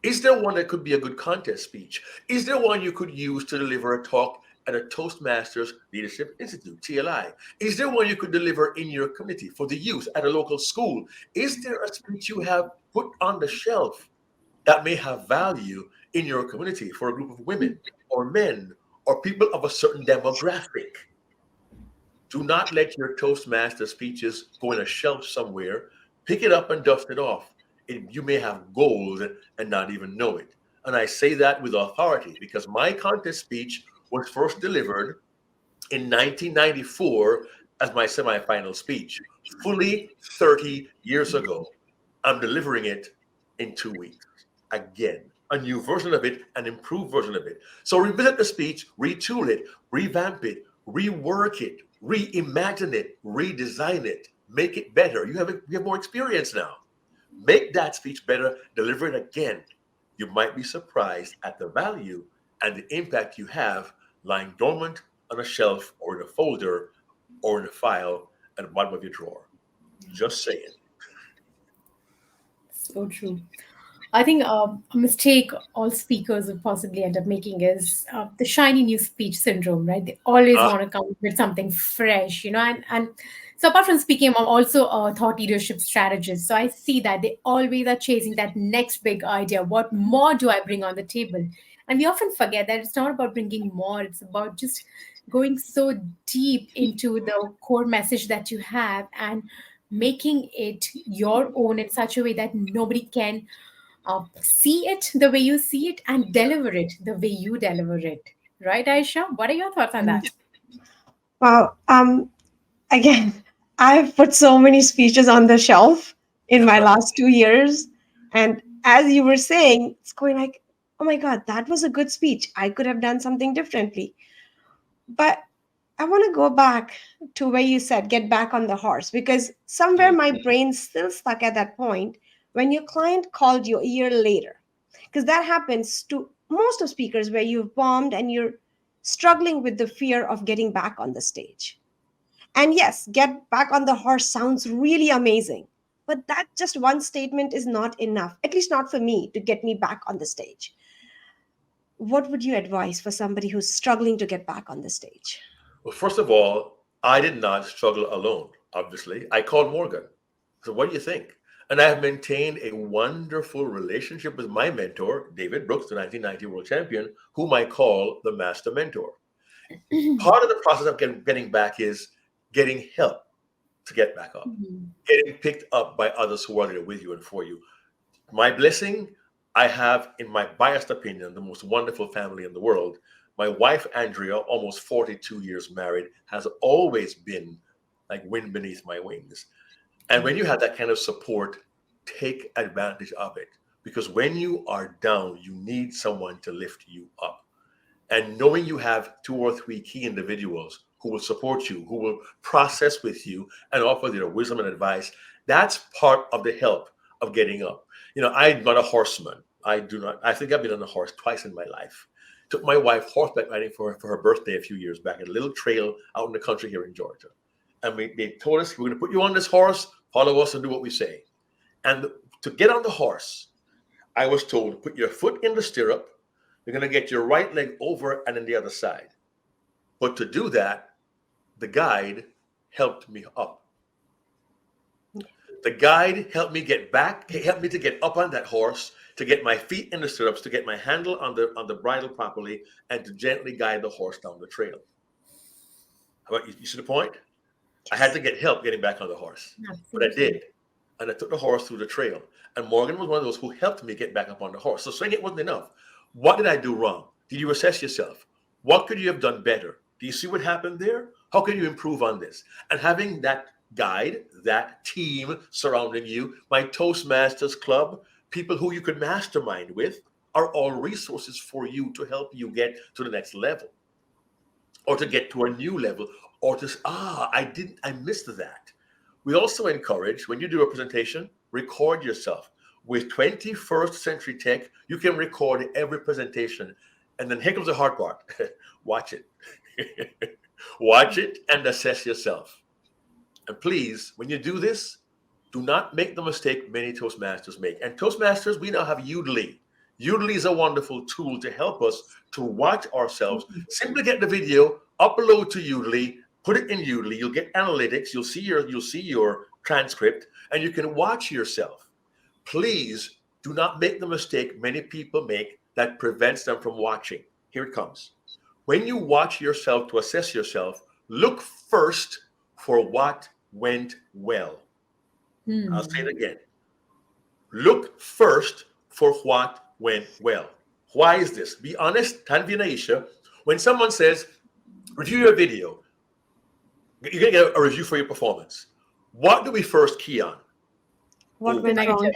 Is there one that could be a good contest speech? Is there one you could use to deliver a talk at a Toastmasters Leadership Institute, TLI? Is there one you could deliver in your community for the youth at a local school? Is there a speech you have put on the shelf that may have value in your community for a group of women or men or people of a certain demographic? Do not let your Toastmaster speeches go in a shelf somewhere. Pick it up and dust it off. You may have gold and not even know it. And I say that with authority because my contest speech was first delivered in 1994 as my semifinal speech, fully 30 years ago. I'm delivering it in 2 weeks. Again, a new version of it, an improved version of it. So revisit the speech, retool it, revamp it, rework it, reimagine it, redesign it, make it better. You have more experience now. Make that speech better, deliver it again. You might be surprised at the value and the impact you have lying dormant on a shelf or in a folder or in a file at the bottom of your drawer. Just saying. So true. I think a mistake all speakers will possibly end up making is the shiny new speech syndrome, right? They always Uh, want to come with something fresh, and so apart from speaking, I'm also a thought leadership strategist. So I see that they always are chasing that next big idea. What more do I bring on the table? And we often forget that it's not about bringing more, it's about just going so deep into the core message that you have and making it your own in such a way that nobody can see it the way you see it and deliver it the way you deliver it. Right, Aisha? What are your thoughts on that? Wow. Again, I've put so many speeches on the shelf in my last 2 years. And as you were saying, it's going like, oh my God, that was a good speech. I could have done something differently. But I want to go back to where you said get back on the horse because somewhere mm, my brain's still stuck at that point when your client called you a year later. Because that happens to most of speakers where you've bombed and you're struggling with the fear of getting back on the stage. And yes, get back on the horse sounds really amazing. But that just one statement is not enough, at least not for me, to get me back on the stage. What would you advise for somebody who's struggling to get back on the stage? well, first of all, I did not struggle alone, obviously. I called Morgan. So, what do you think? And I have maintained a wonderful relationship with my mentor, David Brooks, the 1990 world champion, whom I call the master mentor. Part of the process of getting back is getting help to get back up, Mhm. getting picked up by others who are there with you and for you. My blessing, I have, in my biased opinion, the most wonderful family in the world. My wife, Andrea, almost 42 years married, has always been like wind beneath my wings. And when you have that kind of support, take advantage of it. Because when you are down, you need someone to lift you up. And knowing you have 2 or 3 key individuals who will support you, who will process with you and offer their wisdom and advice, that's part of the help of getting up. I'm not a horseman. I do not, I think I've been on a horse twice in my life. Took my wife horseback riding for her birthday a few years back at a little trail out in the country here in Georgia. And they told us, we're going to put you on this horse, follow us and do what we say. And to get on the horse, I was told, put your foot in the stirrup. You're going to get your right leg over and then the other side. But to do that, the guide helped me up. The guide helped me get back, he helped me to get up on that horse, to get my feet in the stirrups, to get my handle on the bridle properly, and to gently guide the horse down the trail. How about you see the point? I had Yes. to get help getting back on the horse, but I Absolutely. did. and I took the horse through the trail. And Morgan was one of those who helped me get back up on the horse. So saying it wasn't enough. What did I do wrong? Did you assess yourself? What could you have done better? Do you see what happened there? How can you improve on this? And having that guide, that team surrounding you, my Toastmasters club, people who you could mastermind with, are all resources for you to help you get to the next level or to get to a new level or to, I missed that. We also encourage when you do a presentation, record yourself. With 21st century tech, you can record every presentation. And then here comes the hard part. Watch it. Watch it and assess yourself. And please, when you do this, do not make the mistake many Toastmasters make. And Toastmasters, we now have Udly. Udly is a wonderful tool to help us to watch ourselves. Simply get the video, upload to Udly, put it in Udly. You'll get analytics. You'll see your transcript, and you can watch yourself. Please do not make the mistake many people make that prevents them from watching. Here it comes. When you watch yourself to assess yourself, look first for what went well. I'll say it again. Look first for what went well. Why is this? Be honest, Tanvi and Aisha. When someone says, review your video, you're going to get a review for your performance. What do we first key on? What went wrong?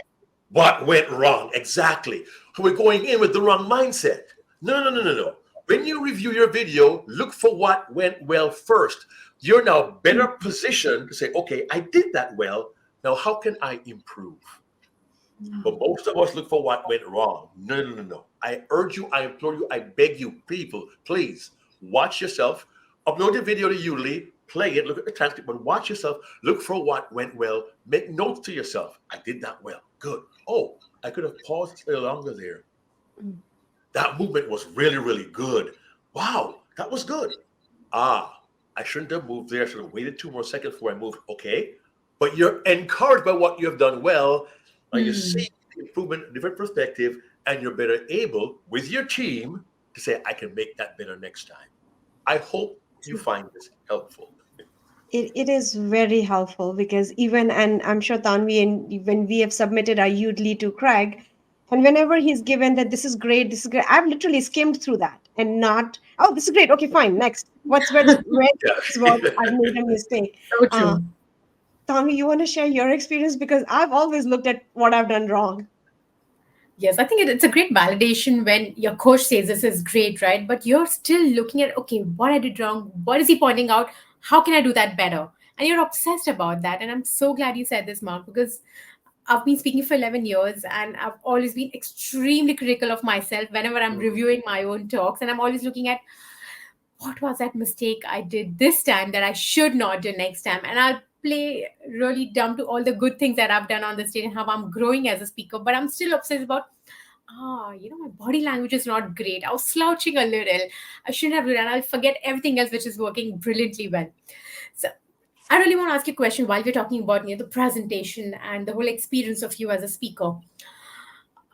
What went wrong? Exactly. So we're going in with the wrong mindset. No. When you review your video, look for what went well first. You're now better positioned to say, okay, I did that well. Now, how can I improve? But most of us look for what went wrong. No. I urge you, I implore you, I beg you, people, please watch yourself, upload the video to Udly, play it, look at the transcript, but watch yourself, look for what went well, make notes to yourself. I did that well. Good. Oh, I could have paused a little longer there. That movement was really, really good. Wow, that was good. I shouldn't have moved there. I should have waited 2 more seconds before I moved. Okay. But you're encouraged by what you have done well. Now you see the improvement, different perspective, and you're better able with your team to say, I can make that better next time. I hope you find this helpful. It is very helpful because even, and I'm sure Tanvi, and when we have submitted our Udly to Craig, and whenever he's given that this is great, I've literally skimmed through that and not, oh, this is great. Okay, fine. Next. Where is what I've made a mistake. So true. Tanvi, you want to share your experience? Because I've always looked at what I've done wrong. Yes, I think it's a great validation when your coach says this is great, right? But you're still looking at, okay, what I did wrong? What is he pointing out? How can I do that better? And you're obsessed about that. And I'm so glad you said this, Mark, because I've been speaking for 11 years and I've always been extremely critical of myself whenever I'm reviewing my own talks. And I'm always looking at what was that mistake I did this time that I should not do next time. And I'll play really dumb to all the good things that I've done on the stage and how I'm growing as a speaker. But I'm still obsessed about, my body language is not great. I was slouching a little. I shouldn't have done. I'll forget everything else which is working brilliantly well. So I really want to ask you a question while we're talking about the presentation and the whole experience of you as a speaker.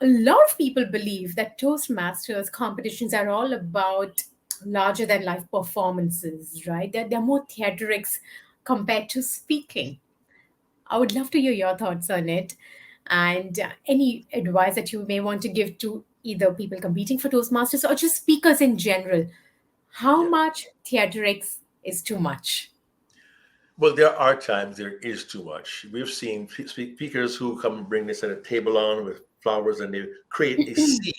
A lot of people believe that Toastmasters competitions are all about larger than life performances, right? They're more theatrics compared to speaking. I would love to hear your thoughts on it and any advice that you may want to give to either people competing for Toastmasters or just speakers in general. How much theatrics is too much? Well, there are times there is too much. We've seen speakers who come and bring this at a table on with flowers and they create a scene.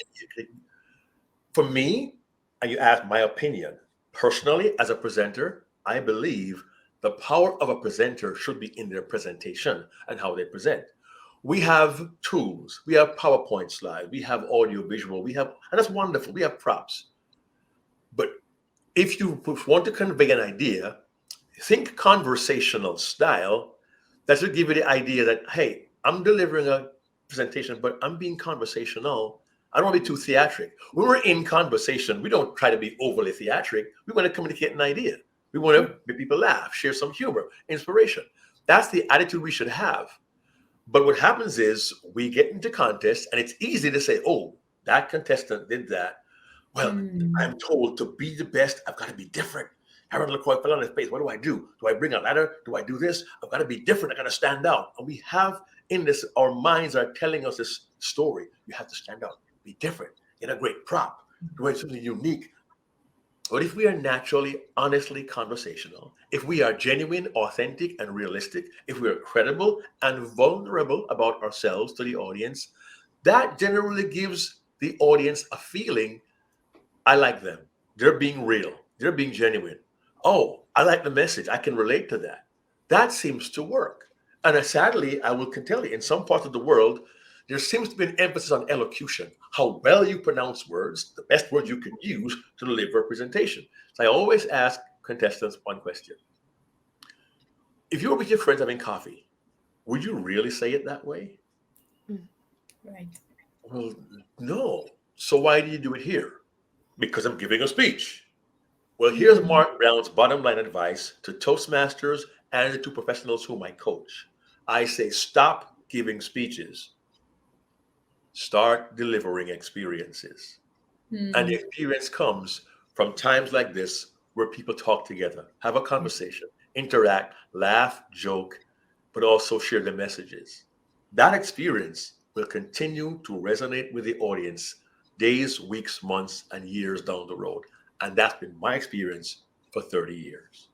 For me, and you ask my opinion, personally, as a presenter, I believe the power of a presenter should be in their presentation and how they present. We have tools, we have PowerPoint slides, we have audio visual, and that's wonderful. We have props. But if you want to convey an idea, think conversational style. That should give you the idea that, hey, I'm delivering a presentation, but I'm being conversational. I don't want to be too theatric. When we're in conversation, we don't try to be overly theatric. We want to communicate an idea. We want to make people laugh, share some humor, inspiration. That's the attitude we should have. But what happens is we get into contests and it's easy to say, oh, that contestant did that. Well, I'm told to be the best, I've got to be different. Harold LaCroix fell on his face. What do I do? Do I bring a ladder? Do I do this? I've got to be different. I got to stand out. And we have in this, our minds are telling us this story. You have to stand out, be different, get a great prop, do something unique. But if we are naturally, honestly conversational, if we are genuine, authentic, and realistic, if we are credible and vulnerable about ourselves to the audience, that generally gives the audience a feeling, I like them. They're being real. They're being genuine. Oh, I like the message. I can relate to that. That seems to work. And sadly, I will can tell you, in some parts of the world, there seems to be an emphasis on elocution, how well you pronounce words, the best words you can use to deliver representation. So I always ask contestants one question. If you were with your friends having coffee, would you really say it that way? Right. Well, no. So why do you do it here? Because I'm giving a speech. Well, here's Mark Brown's bottom line advice to Toastmasters and to professionals whom I coach. I say, stop giving speeches, start delivering experiences. And the Hmm. experience comes from times like this where people talk together, have a conversation, interact, laugh, joke, but also share the messages. That experience will continue to resonate with the audience days, weeks, months, and years down the road. And that's been my experience for 30 years.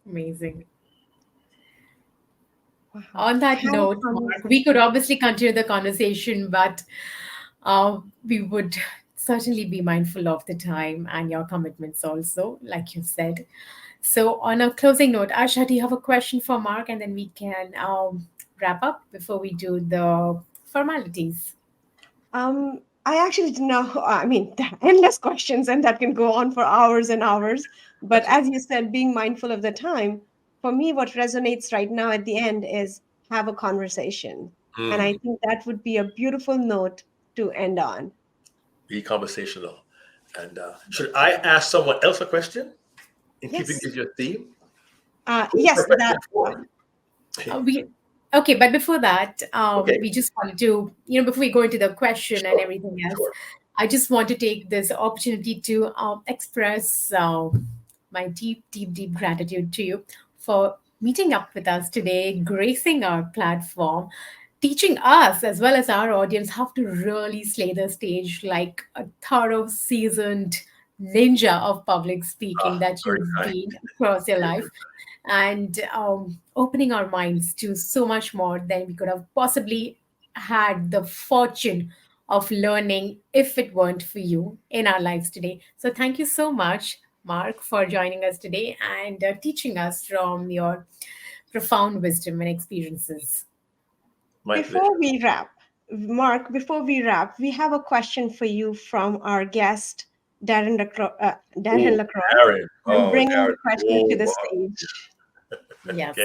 Amazing. Wow. On that Have a note, Mark, we could conversation. obviously continue the conversation, but we would certainly be mindful of the time and your commitments also, like you said. So, on a closing note, Asha, do you have a question for Mark? And then we can wrap up before we do the formalities. I actually didn't know. I mean, there are endless questions, and that can go on for hours and hours. But That's it. as you said, being mindful of the time, for me, what resonates right now at the end is have a conversation. And I Mm, think that would be a beautiful note to end on. be conversational. And should I ask someone else a question in keeping Yes. with your theme? Who's Yes, perfect that. for? We Okay, but before that, Okay, we just wanted to, before we go into the question and sure, everything else, sure. I just want to take this opportunity to express my deep, deep, deep gratitude to you for meeting up with us today, gracing our platform, teaching us as well as our audience how to really slay the stage like a thorough, seasoned ninja of public speaking Ah, that very you've kind. been across your Very, life, very and opening our minds to so much more than we could have possibly had the fortune of learning if it weren't for you in our lives today. So, thank you so much, Mark, for joining us today and teaching us from your profound wisdom and experiences. my Before pleasure. we wrap, Mark, before we wrap, we have a question for you from our guest, Darren Oh, LaCroix. Darren. I'm Oh, bringing Darren. the question to Oh, the wow. stage. Okay. Yes.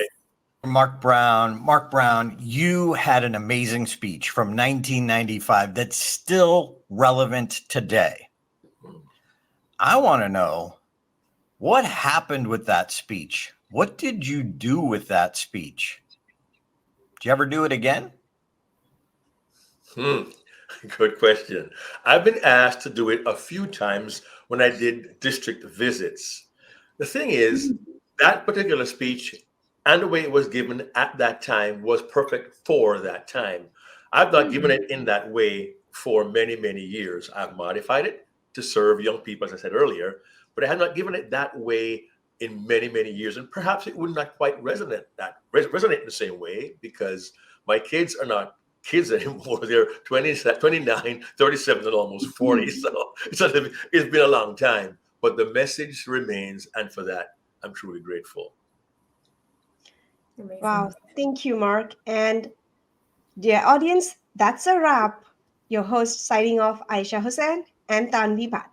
Mark Brown. Mark Brown, you had an amazing speech from 1995 that's still relevant today. I want to know what happened with that speech. What did you do with that speech? Did you ever do it again? Hmm. Good question. I've been asked to do it a few times when I did district visits. The thing is, that particular speech and the way it was given at that time was perfect for that time. I've not given Hmm. it in that way for many, many years. I've modified it to serve young people, as I said earlier, but I have not given it that way in many, many years. And perhaps it would not quite resonate in the same way because my kids are not kids anymore. They're 20, 29, 37, and almost 40. So it's been a long time, but the message remains. And for that, I'm truly grateful. Amazing. Wow. Thank you, Mark. And dear audience, that's a wrap. Your host signing off, Aisha Hussain and Tanvi Bhat.